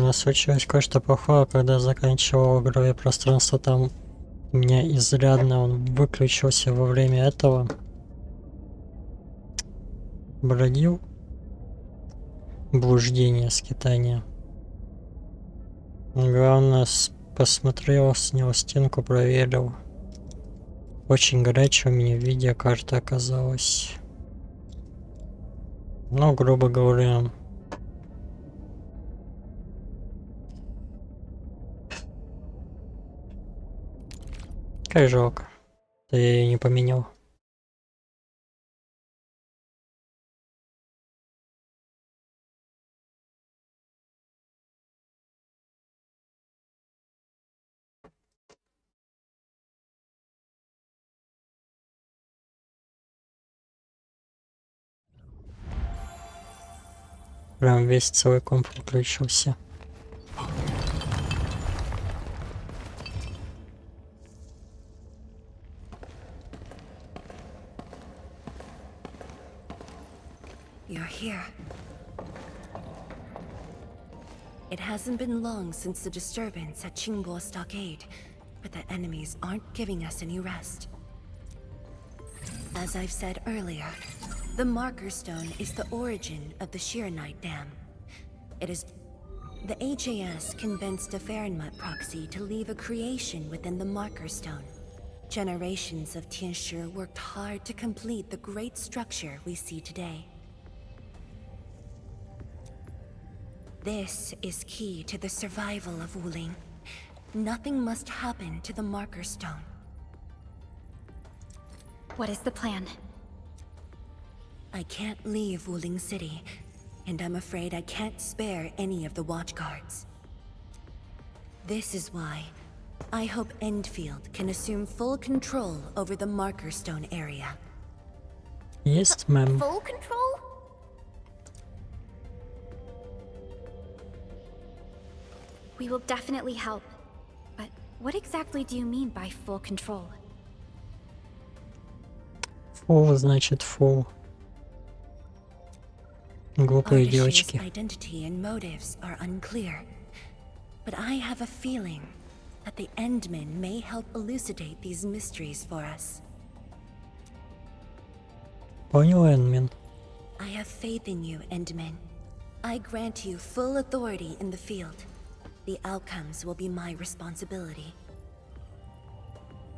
Блин, случилось кое-что плохое, когда заканчивал игровое пространство, там у меня изрядно он выключился во время этого. Бродил. Блуждение, скитание. Главное, посмотрел, снял стенку, проверил. Очень горячая у меня видеокарта оказалась. Ну, грубо говоря. Как жалко. Да я ее не поменял. Прям весь целый комп выключился. You're here. It hasn't been long since the disturbance at Qingbo Stockade, but the enemies aren't giving us any rest. As I've said earlier, the Marker Stone is the origin of the Shiranite Dam. It is... The HAS convinced a Fahrenheit proxy to leave a creation within the Marker Stone. Generations of Tianshi worked hard to complete the great structure we see today. This is key to the survival of Wuling. Nothing must happen to the Marker Stone. What is the plan? I can't leave Wuling City, and I'm afraid I can't spare any of the watchguards. This is why I hope Endfield can assume full control over the Marker Stone area. Есть, мэм. Full control? We will definitely help. But what exactly do you mean by full control? Фул значит фул. Глупые Ardashir's девочки. identity and motives are unclear, but I have a feeling that the Endmen may help elucidate these mysteries for us. Понял, Энмин? I have faith in you, Endmen. I grant you full authority in the field. The outcomes will be my responsibility.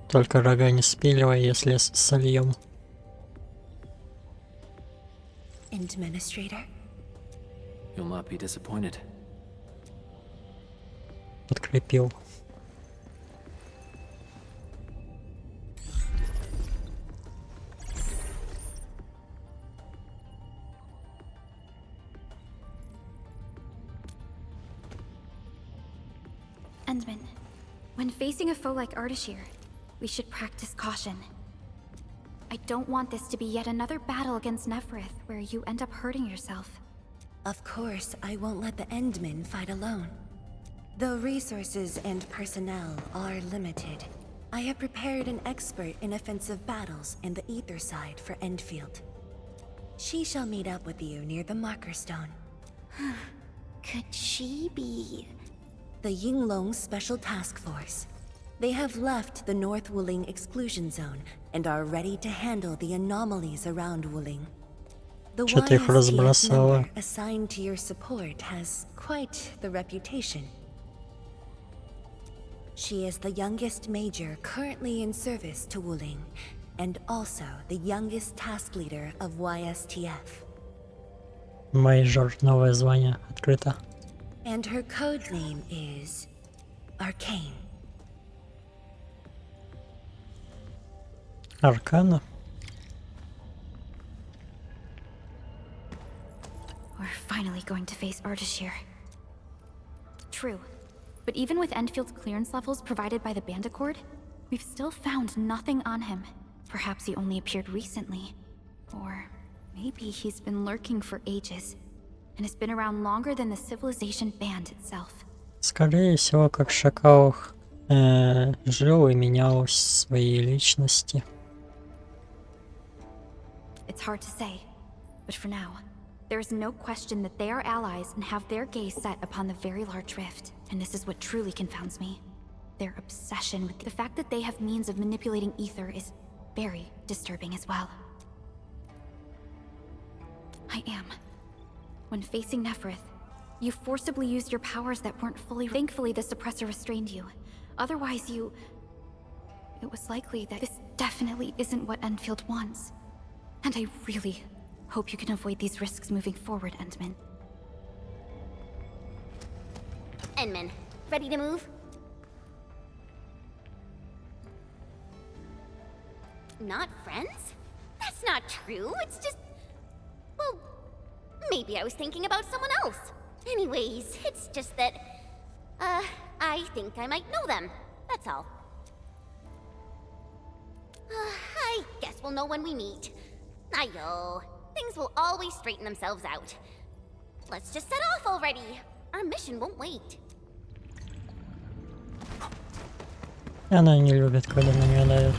Только рога не спиливай, если сольем. Administrator? You'll not be disappointed. Подкрепил. Endman, when facing a foe like Ardashir, we should practice caution. I don't want this to be yet another battle against Neferith where you end up hurting yourself. Of course, I won't let the Endmen fight alone. Though resources and personnel are limited, I have prepared an expert in offensive battles in the Ether side for Endfield. She shall meet up with you near the Marker Stone. Could she be... The Yinglong Special Task Force. They have left the North Wuling exclusion zone and are ready to handle the anomalies around Wuling. The Что-то их YSTF разбросало. member assigned to your support has quite the reputation. She is the youngest major currently in service to Wuling, and also the youngest task leader of YSTF. Мейджор, новое звание открыто. And her code name is Arcane. Аркана. We're finally going to face Ardashir. True. But even with Endfield's clearance levels provided by the Bandicord, we've still found nothing on him. Perhaps he only appeared recently. Or maybe he's been lurking for ages, and has been around longer than the civilization band itself. Скорее всего, как шакал жил и менял свои личности. It's hard to say, but for now, There is no question that they are allies and have their gaze set upon the very large rift. And this is what truly confounds me. Their obsession with the fact that they have means of manipulating ether is very disturbing as well. I am. When facing Neferith, you forcibly used your powers that weren't fully... Thankfully, the suppressor restrained you. Otherwise, you... It was likely that this definitely isn't what Endfield wants. And I really hope you can avoid these risks moving forward, Endman. Endman, ready to move? Not friends? That's not true, it's just... Well, maybe I was thinking about someone else. Anyways, it's just that... I think I might know them, that's all. I guess we'll know when we meet. Ayo, things will always straighten themselves out. Let's just set off already. Our mission won't wait. Она не любит, когда на нее давят.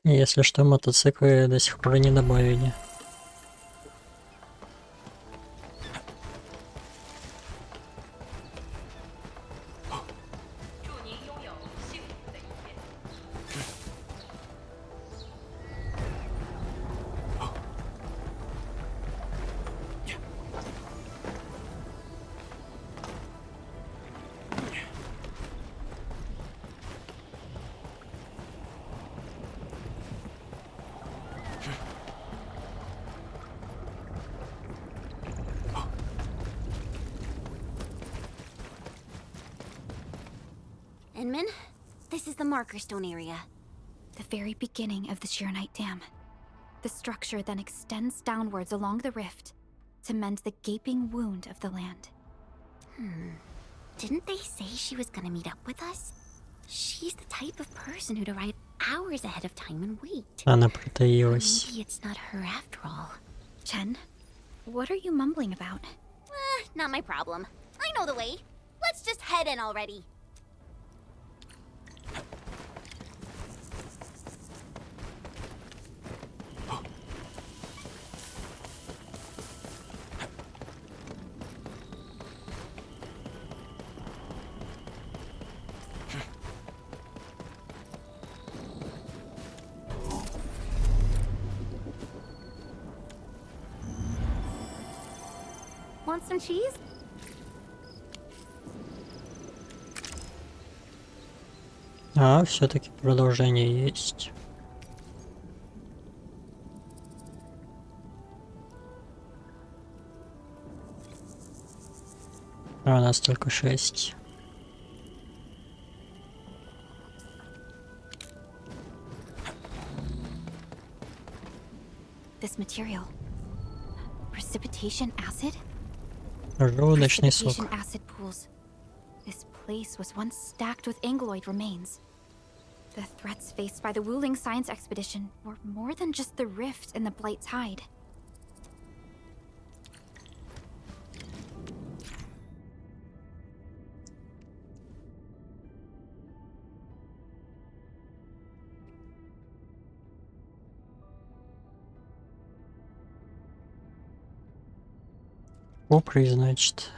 Если что, мотоциклы до сих пор не добавили. Endman, this is the marker stone area. The very beginning of the Sheernite Dam. The structure then extends downwards along the rift to mend the gaping wound of the land. Didn't they say she was gonna meet up with us? She's the type of person who'd arrive hours ahead of time and wait. Она притаилась. Maybe it's not her after all. Chen, what are you mumbling about? Not my problem. I know the way. Let's just head in already. Want some cheese? А, все-таки продолжение есть. А у нас только 6. This material. Precipitation acid? Желудочный сок. Precipitation acid pools. This place was once stacked with Angloid remains. The threats faced by the Wuling science expedition were more than just the rift and the Blight Tide. Куприй, значит.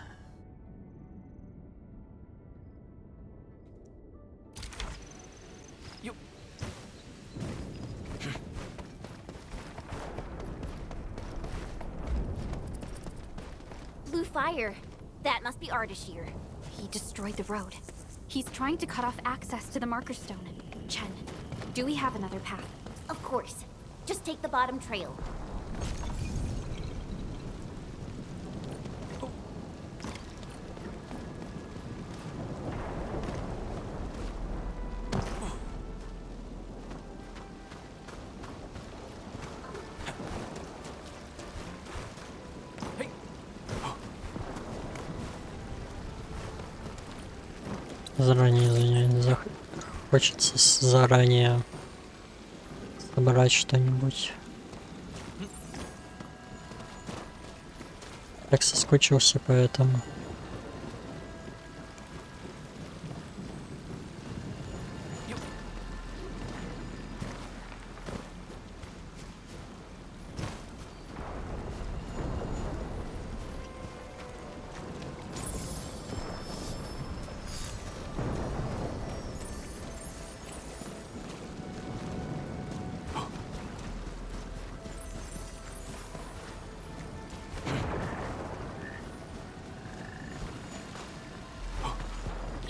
Blue fire. That must be Ardashir. He destroyed the road. He's trying to cut off access to the marker stone. Chen, do we have another path? Of course. Just take the bottom trail. Заранее извиняюсь, хочется заранее собрать что-нибудь. Так соскучился по этому.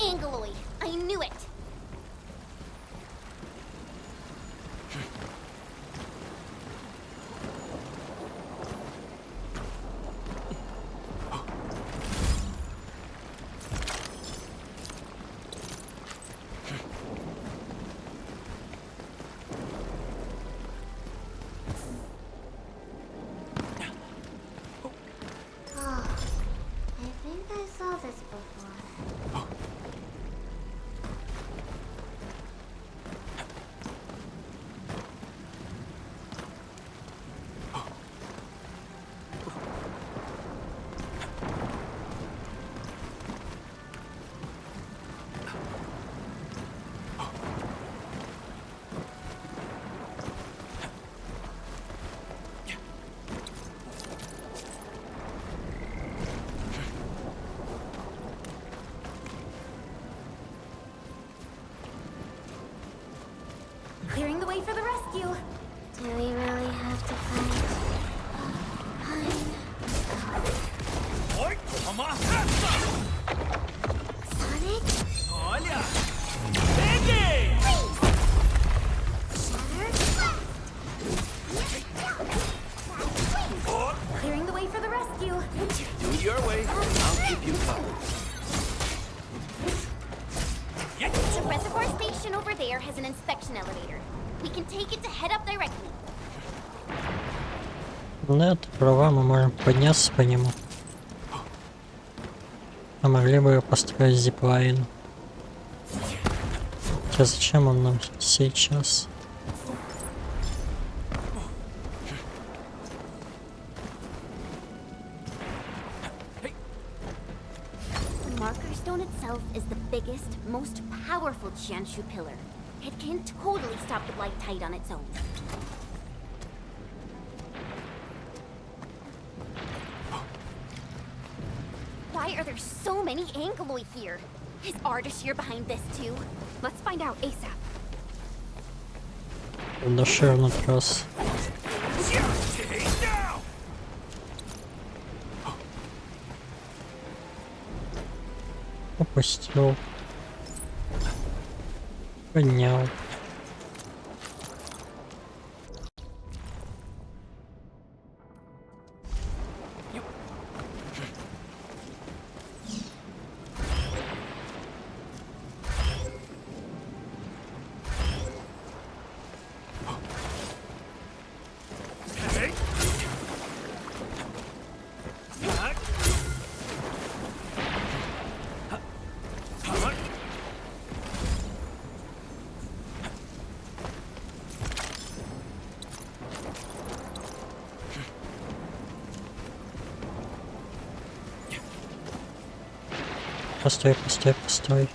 Angaloid. I knew it. Oh, I think I saw this before. Clearing the way for the rescue. Do we really have to fight? Sonic? Clearing the way for the rescue. Do it your way. I'll keep you covered. The reservoir station over there has an inspection elevator. We can take it to head up directly. Ну, это права, мы можем подняться по нему. А могли бы построить зиплайн. Хотя зачем он нам сейчас? The marker stone itself is the biggest, most powerful Jianshu pillar. It can totally stop the blight tide on its own. Why are there so many Angaloid here? Is Ardashir behind this too? Let's find out ASAP. Ардашир на трасс. Опустил. Поднял. Постой, постой, постой.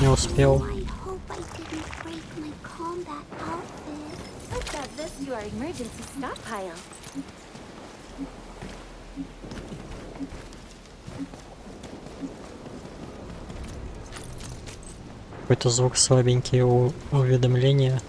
Не успел. I hope I didn't break my combat outfit. Let's add this to our emergency stockpile. Какой-то звук слабенький у уведомления.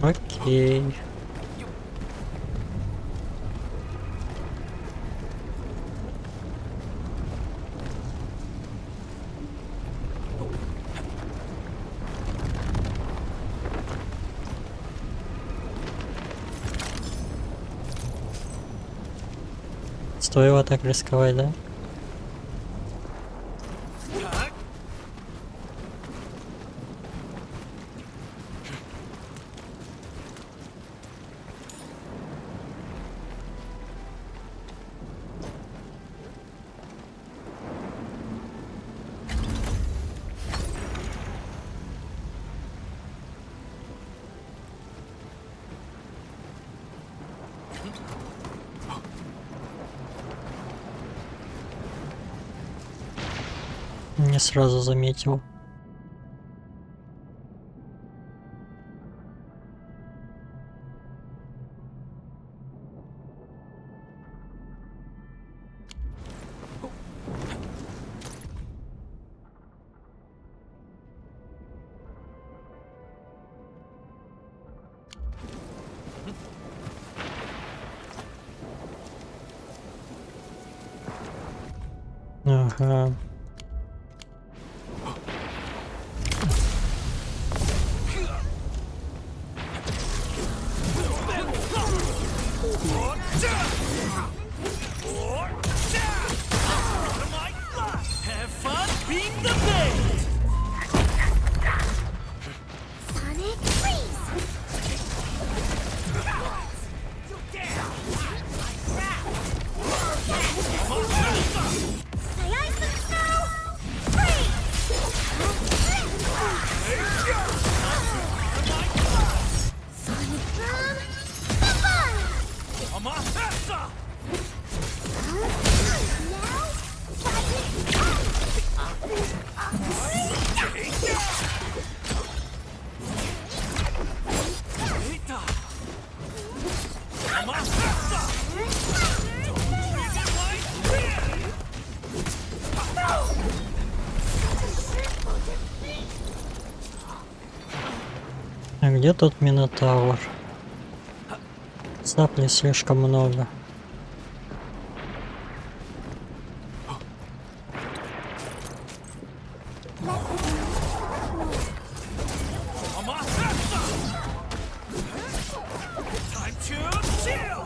Окей. Стоило так рисковать, да? Не сразу заметил. Ага. Have fun being the best! Sonic freeze! My ice and snow! Freeze! Sonic drum! Bye-bye! Apacer! Now, А где тут Минотавр? Цапли слишком много. Time to chill!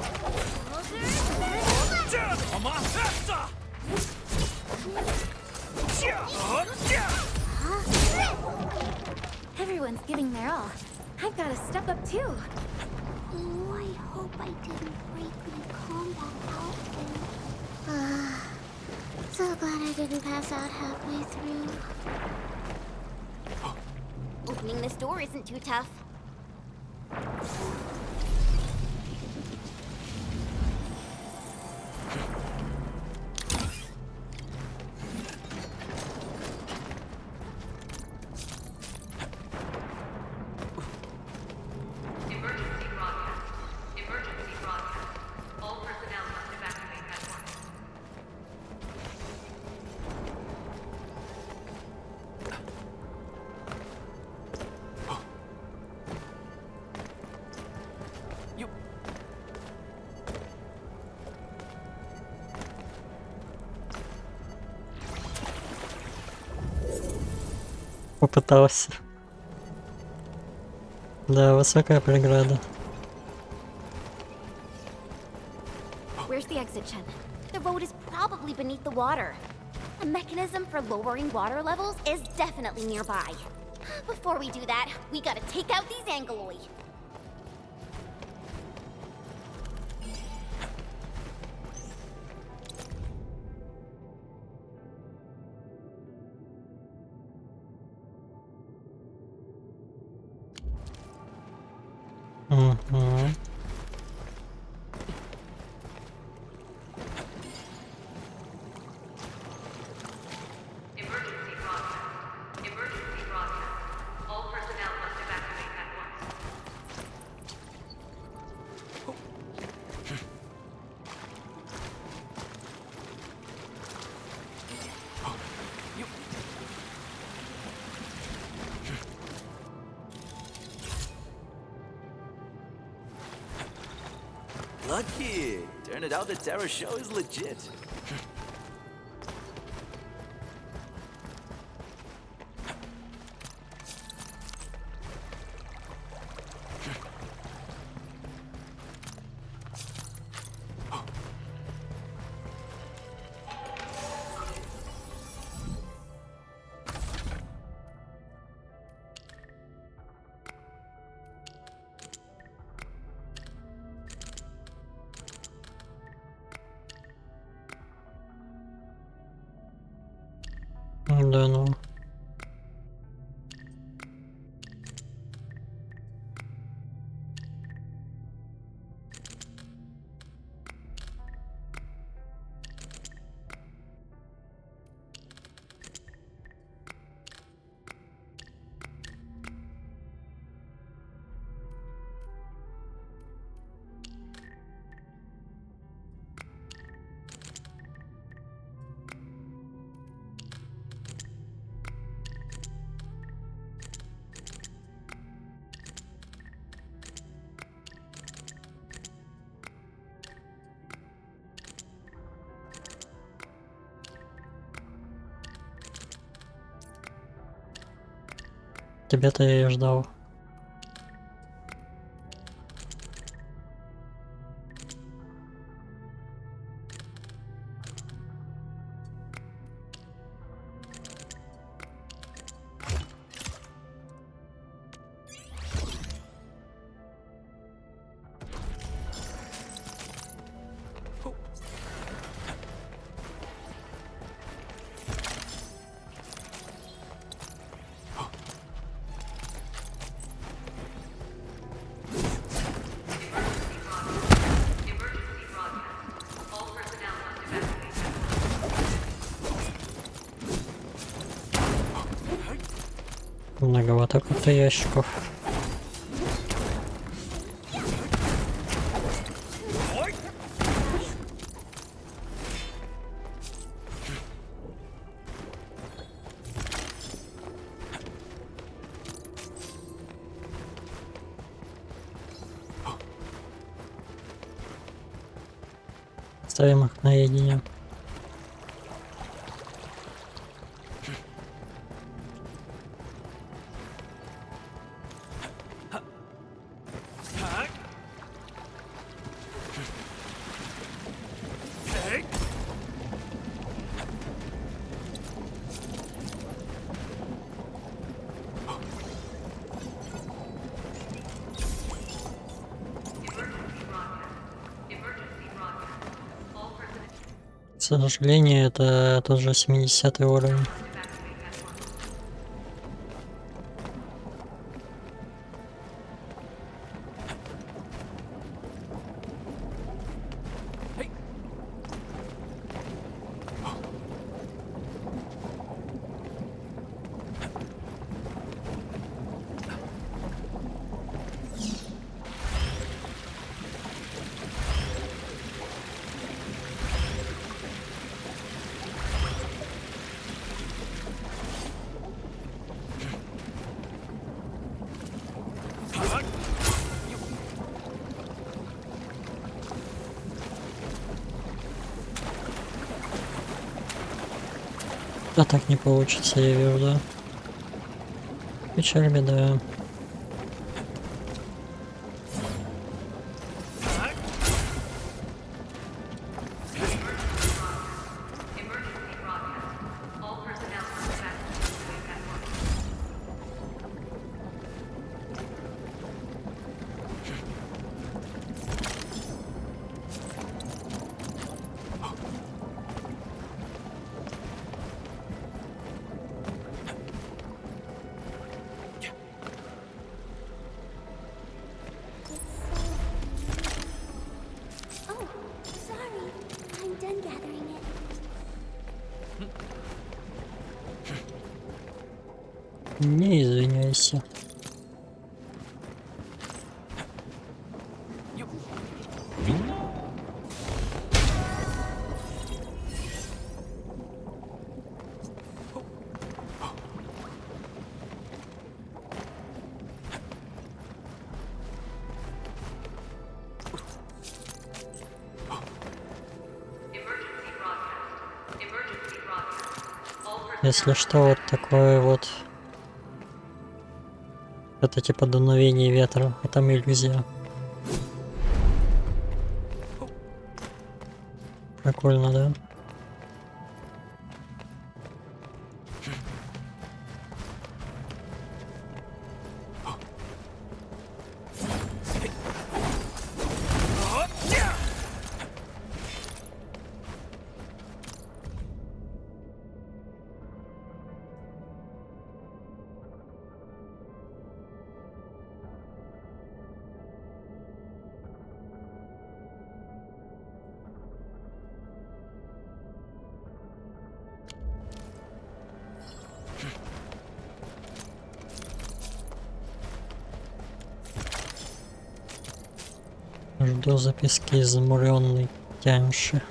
Apacer! Everyone's giving their all. I've got to step up too. oh, I hope I didn't break my combat outfit. So glad I didn't pass out halfway through. Opening this door isn't too tough. Emergency broadcast. Emergency broadcast. All personnel must evacuate at once. Попытался. Да, высокая преграда. Where's the exit, Chen? The road is probably beneath the water. A mechanism for lowering water levels is definitely nearby. Before we do that, we gotta take out these angeloi. Угу. Emergency broadcast. Emergency broadcast. All personnel must evacuate at once. Lucky! Turned it out the terror show is legit. Да ну. Тебя-то я и ждал. Emergency broadcast. All personnel must evacuate at once. Многовато как-то ящиков. Ставим их наедине. Emergency broadcast. All personnel К сожалению, это тоже 70-й уровень. evacuate at once. А так не получится, я вижу, да. Печаль, беда. Emergency broadcast. All personnel must evacuate at once. Oh, sorry. I'm done gathering it. Не извиняйся. Emergency broadcast. Emergency broadcast. All personnel Если что, вот такое вот. Это типа дуновение ветра, а там иллюзия. Прикольно, да? Жду записки изумренной тяньши.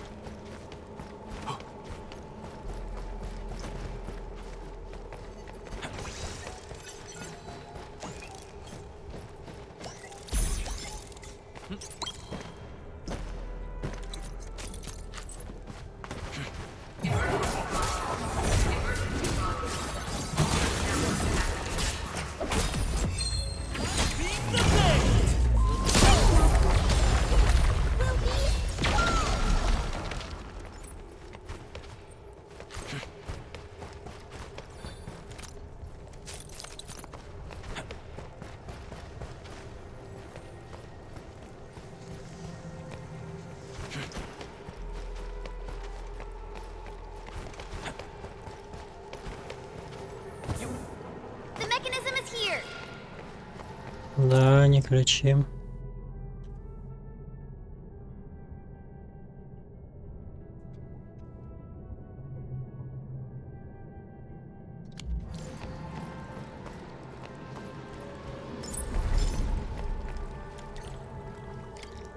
The mechanism is here. Да, не кричим.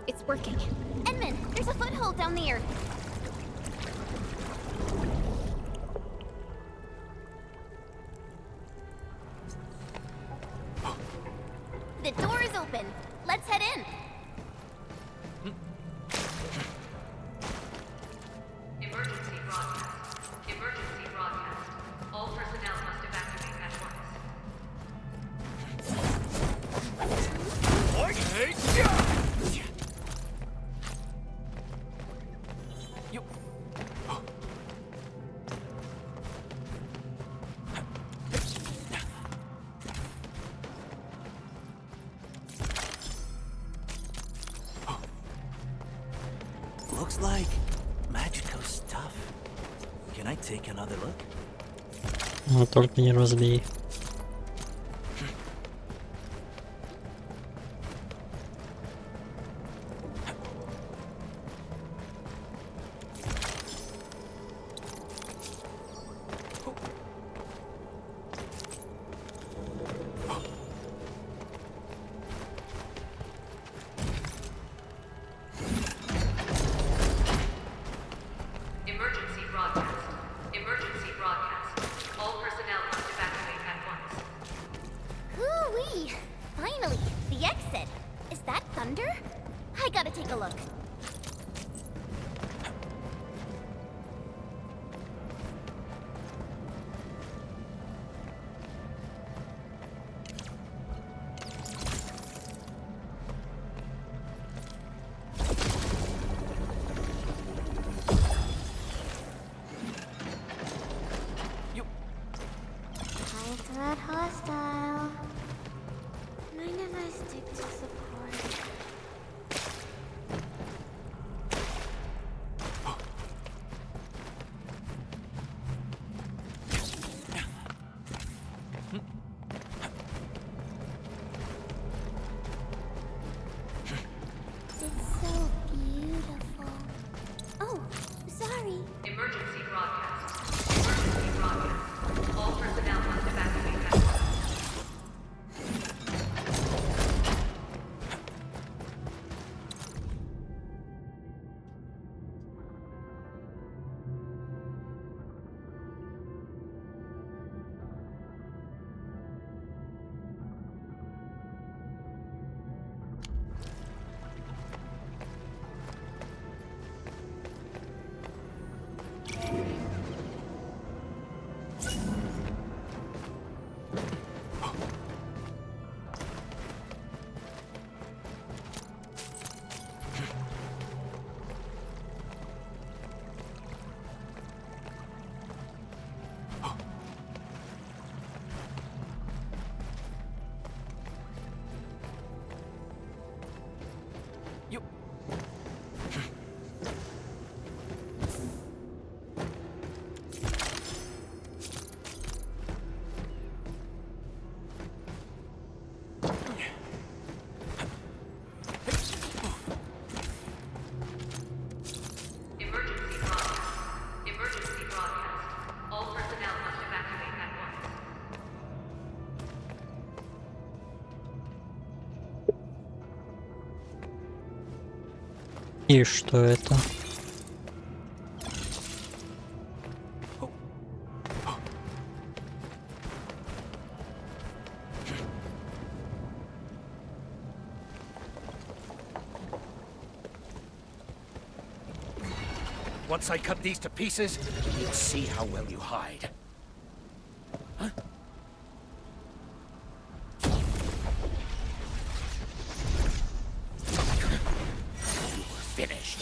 It's working. Edmund, there's a foothold down there. The door is open. Let's head in. Emergency broadcast. Emergency broadcast. All personnel must evacuate at once. Looks like magical stuff. Can I take another look? Но только не разбей. Emergency broadcast. Emergency broadcast. All personnel must evacuate at once. Hoo-wee! Finally, the exit. Is that thunder? I gotta take a look. stick to support. It's so beautiful. Oh, sorry. Emergency broadcast. Emergency broadcast. All personnel must evacuate at once. Emergency broadcast. Emergency broadcast. All personnel must evacuate at once. И что это? Once I cut these to pieces, you'll see how well you hide. Huh? You're finished.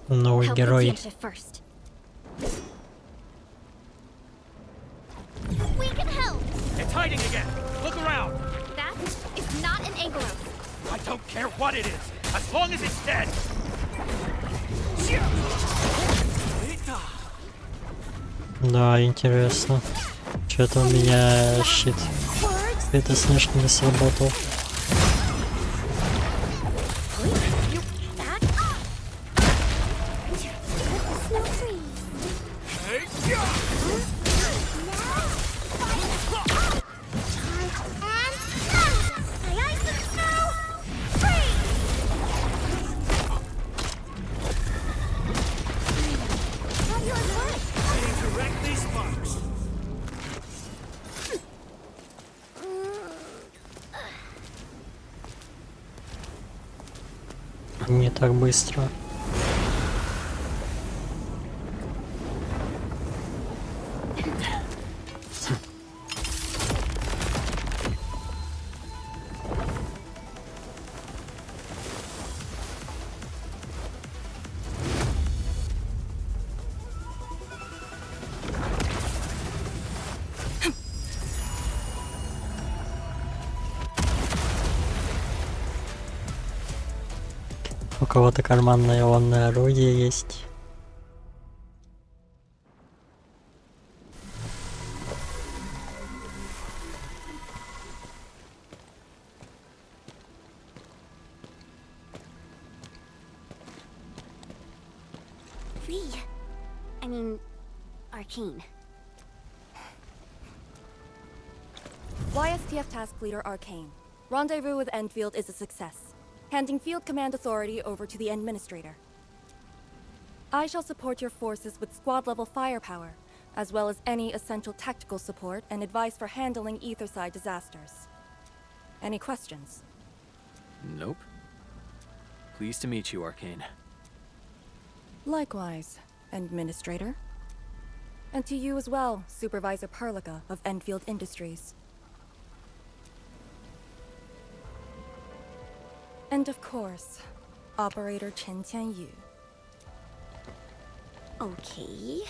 Новый Help герой. Hecate first. We can help. It's hiding again. Look around. That is not an Angelos. I don't care what it is, as long as it's dead. Да, интересно. Что-то у меня щит светоснежки не сработал. Snow freeze. Directly sparks. Не так быстро. У кого-то карманное ионное орудие есть. I mean, Arcane. YSTF Task Leader Arcane. Rendezvous with Endfield is a success. Handing field command authority over to the Administrator. I shall support your forces with squad-level firepower, as well as any essential tactical support and advice for handling Etherside disasters. Any questions? Nope. Pleased to meet you, Arcane. Likewise, Administrator. And to you as well, Supervisor Perlica of Endfield Industries. And of course, Operator Chen Tianyu. Okay.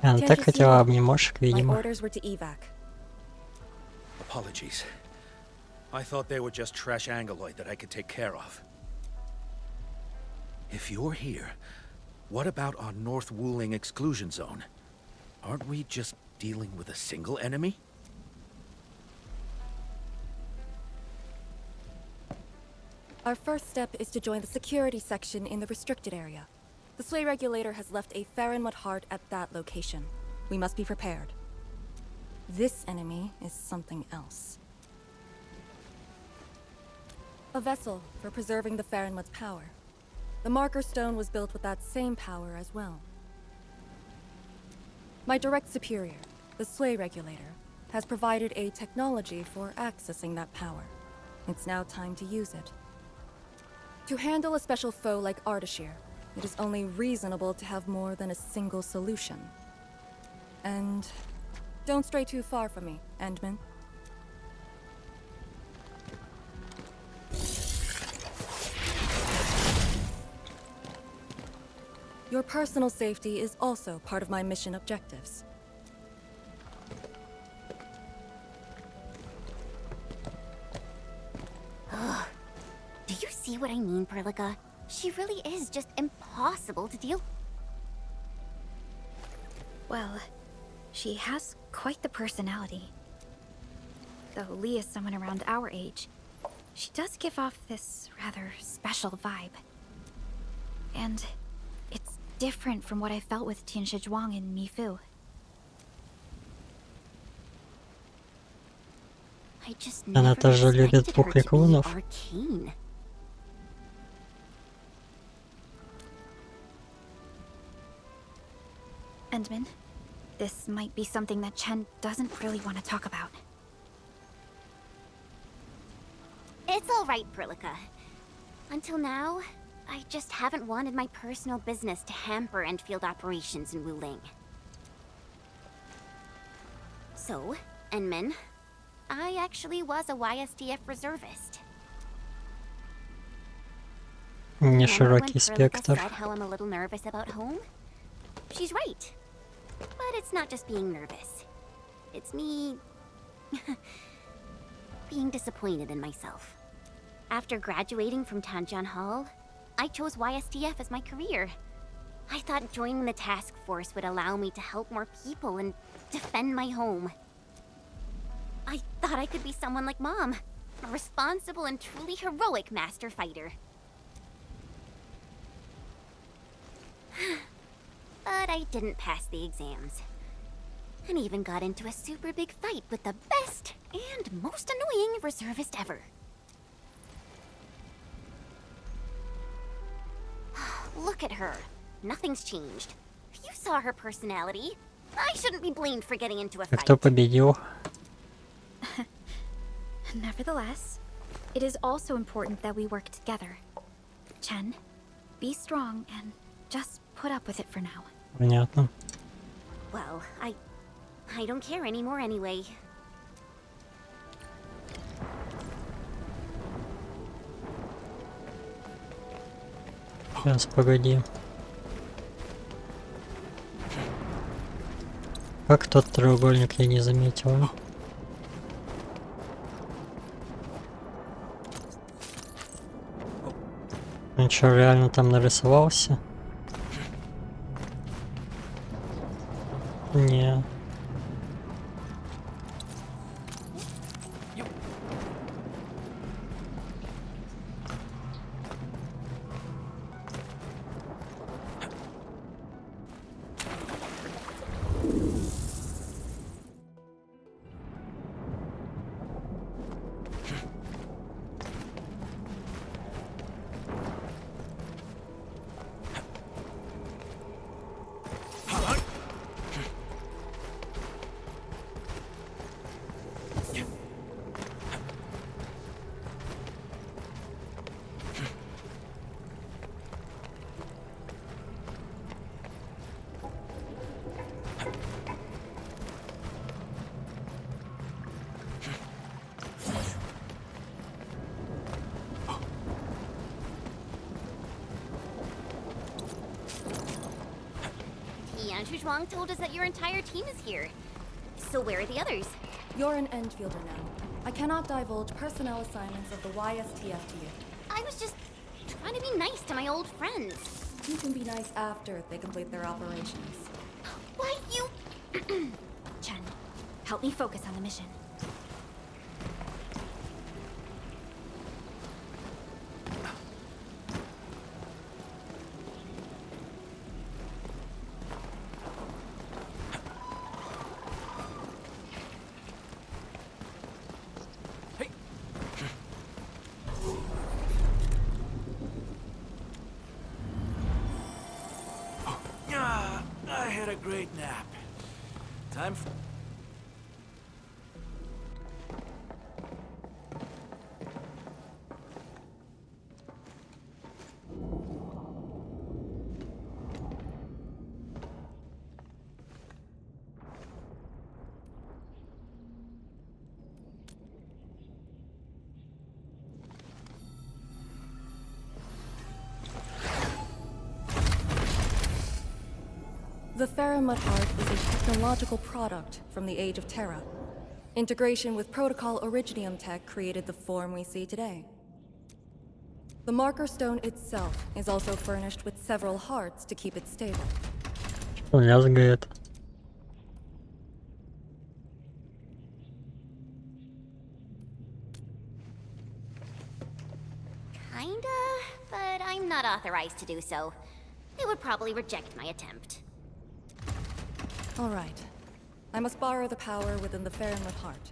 А, ну Can't так you see хотела me? обнимашек, My видимо. orders were to evac. Apologies. I thought they were just trash angoloid that I could take care of. If you're here, what about our North Wuling exclusion zone? Aren't we just dealing with a single enemy? Our first step is to join the security section in the restricted area. The sway regulator has left a Farinmut heart at that location. We must be prepared. This enemy is something else. A vessel for preserving the Farinmut's power. The marker stone was built with that same power as well. My direct superior, the sway regulator, has provided a technology for accessing that power. It's now time to use it. To handle a special foe like Ardashir, it is only reasonable to have more than a single solution. And don't stray too far from me, Endman. Your personal safety is also part of my mission objectives. Ugh. Do you see what I mean, Perlica? She really is just impossible to deal. Well, she has quite the personality. Though Lee is someone around our age, she does give off this rather special vibe. And it's different from what I felt with Tianshi Zhuang and Mifu. I just Она never тоже любит expected her to be пухлякунов. arcane. Endman, this might be something that Chen doesn't really want to talk about. It's all right, Perlica. Until now, I just haven't wanted my personal business to hamper Endfield operations in Wuling. So, Enmin, I actually was a YSDF reservist. Не Remember when широкий Perlica спектр. said how I'm a little nervous about home? She's right. But it's not just being nervous. It's me... being disappointed in myself. After graduating from Tanjian Hall, I chose YSDF as my career. I thought joining the task force would allow me to help more people and defend my home. I thought I could be someone like Mom, a responsible and truly heroic master fighter. But I didn't pass the exams. And even got into a super big fight with the best and most annoying reservist ever. Look at her. Nothing's changed. You saw her personality. I shouldn't be blamed for getting into a А fight. кто победил? Nevertheless, it is also important that we work together. Chen, be strong and just put up with it for now. Понятно. Well, I don't care anymore anyway. Сейчас, погоди. Как тот треугольник я не заметила? Он что, реально там нарисовался? Не. Yanzhu Zhuang told us that your entire team is here. So where are the others? You're an Endfielder now. I cannot divulge personnel assignments of the YSTF to you. I was just trying to be nice to my old friends. You can be nice after they complete their operations. Why, you... Chen, help me focus on the mission. I had a great nap. Time for... The Faramut heart is a technological product from the Age of Terra. Integration with Protocol Originium tech created the form we see today. The marker stone itself is also furnished with several hearts to keep it stable. Лязгает. Kinda, but I'm not authorized to do so. They would probably reject my attempt. All right. I must borrow the power within the Faramut heart.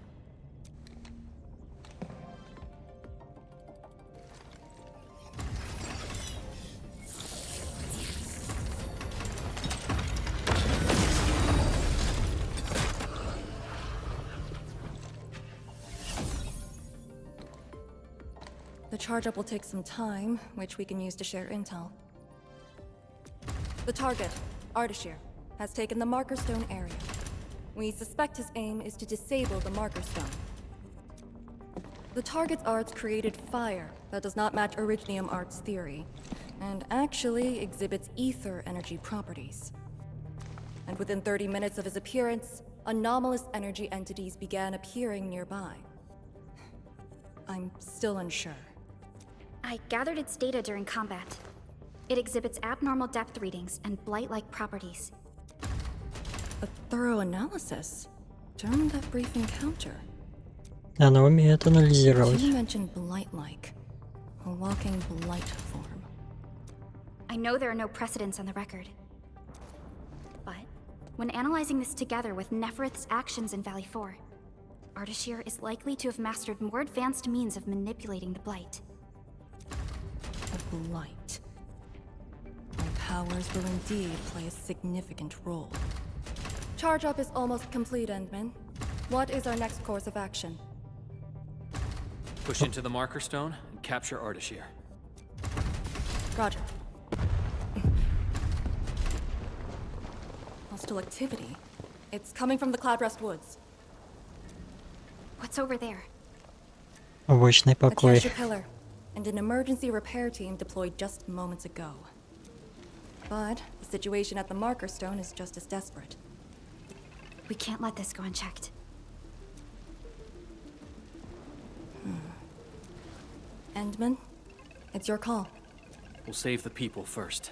The charge-up will take some time, which we can use to share intel. The target, Ardashir, has taken the Marker Stone area. We suspect his aim is to disable the Marker Stone. The target's arts created fire that does not match Originium art's theory, and actually exhibits ether energy properties. And within 30 minutes of his appearance, anomalous energy entities began appearing nearby. I'm still unsure. I gathered its data during combat. It exhibits abnormal depth readings and blight-like properties. A thorough analysis during that brief encounter. Она умеет анализировать. You mentioned blight-like, a walking blight form. I know there are no precedents on the record. But when analyzing this together with Neferith's actions in Valley 4, Ardashir is likely to have mastered more advanced means of manipulating the blight. A blight. My powers will indeed play a significant role. Charge-up is almost complete, Endman. What is our next course of action? Push into the marker stone and capture Ardashir. Roger. Hostile activity. It's coming from the Cloudrest Woods. What's over there? Обычный A покой. capture pillar, and an emergency repair team deployed just moments ago. But the situation at the Marker Stone is just as desperate. We can't let this go unchecked. Endman, it's your call. We'll save the people first.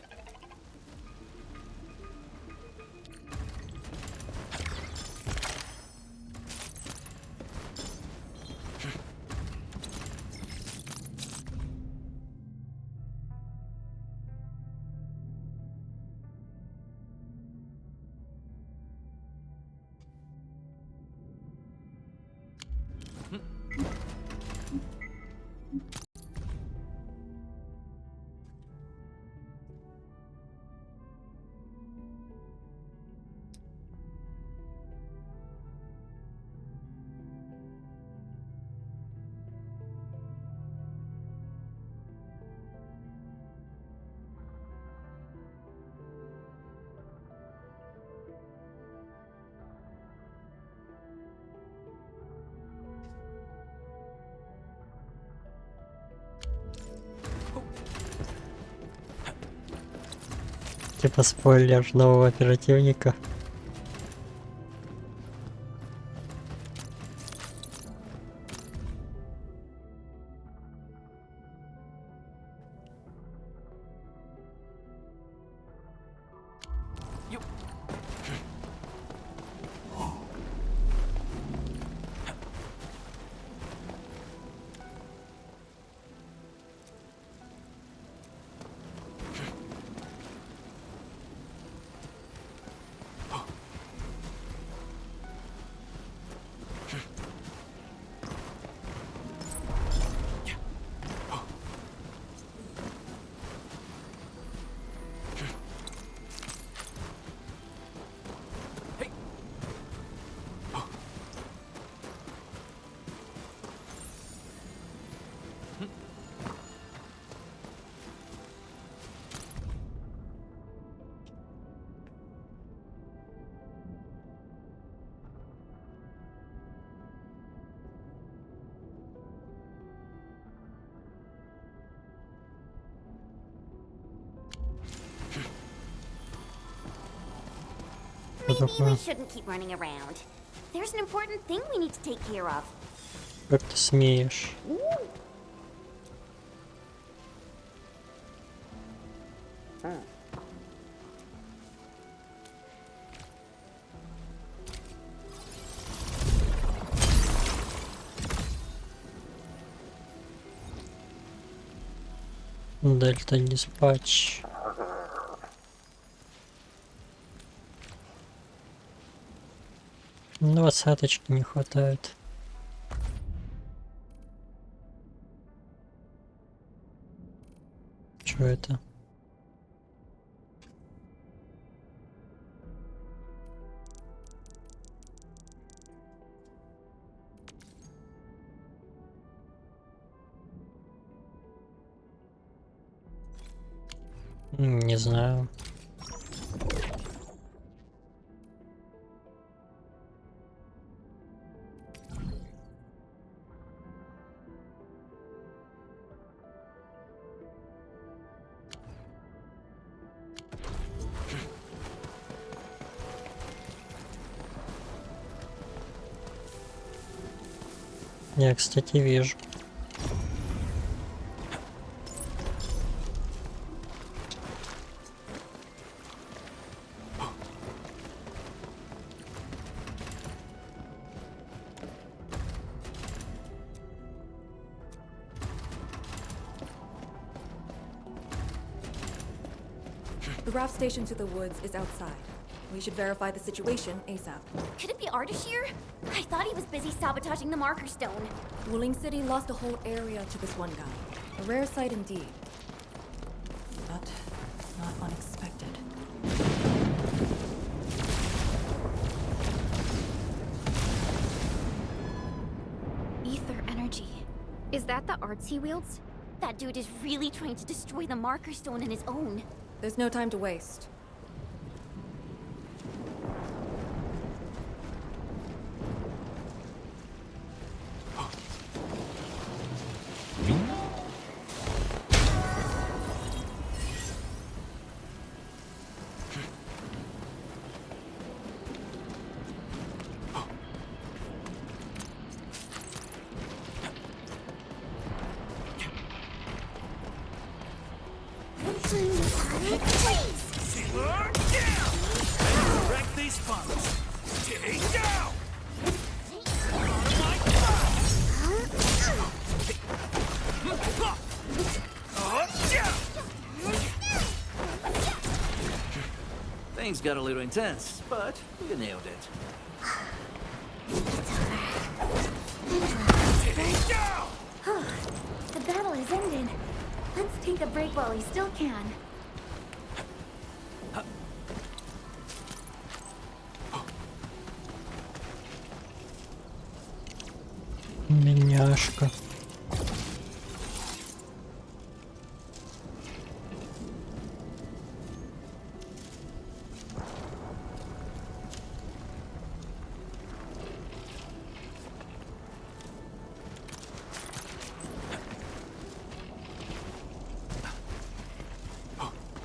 Типа спойлер нового оперативника. Что Maybe we такое? shouldn't keep running around. There's an important thing we need to take care of. Как ты смеешь? Дельта диспатч. Двадцаточки не хватает. Что это? Не знаю. Я, кстати, вижу. The raft station to the woods is outside. We should verify the situation ASAP. Could it be Ardashir? I thought he was busy sabotaging the marker stone. Wuling City lost a whole area to this one guy. A rare sight indeed. But not unexpected. Ether energy. Is that the arts he wields? That dude is really trying to destroy the marker stone on his own. There's no time to waste. Wreck these funnels. Take down! Things got a little intense, but you nailed it. Take down! The battle is ended. Let's take a break while we still can. Меняшка.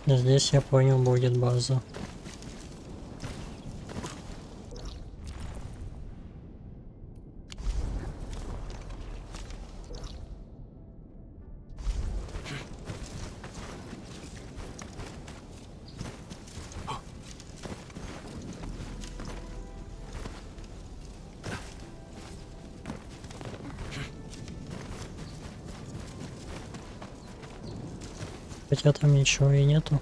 Здесь я понял, будет база. Хотя там ничего и нету.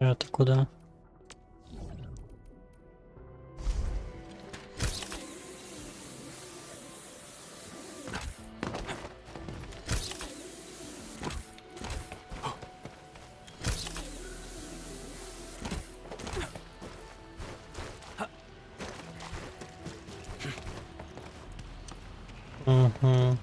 Это куда? Угу.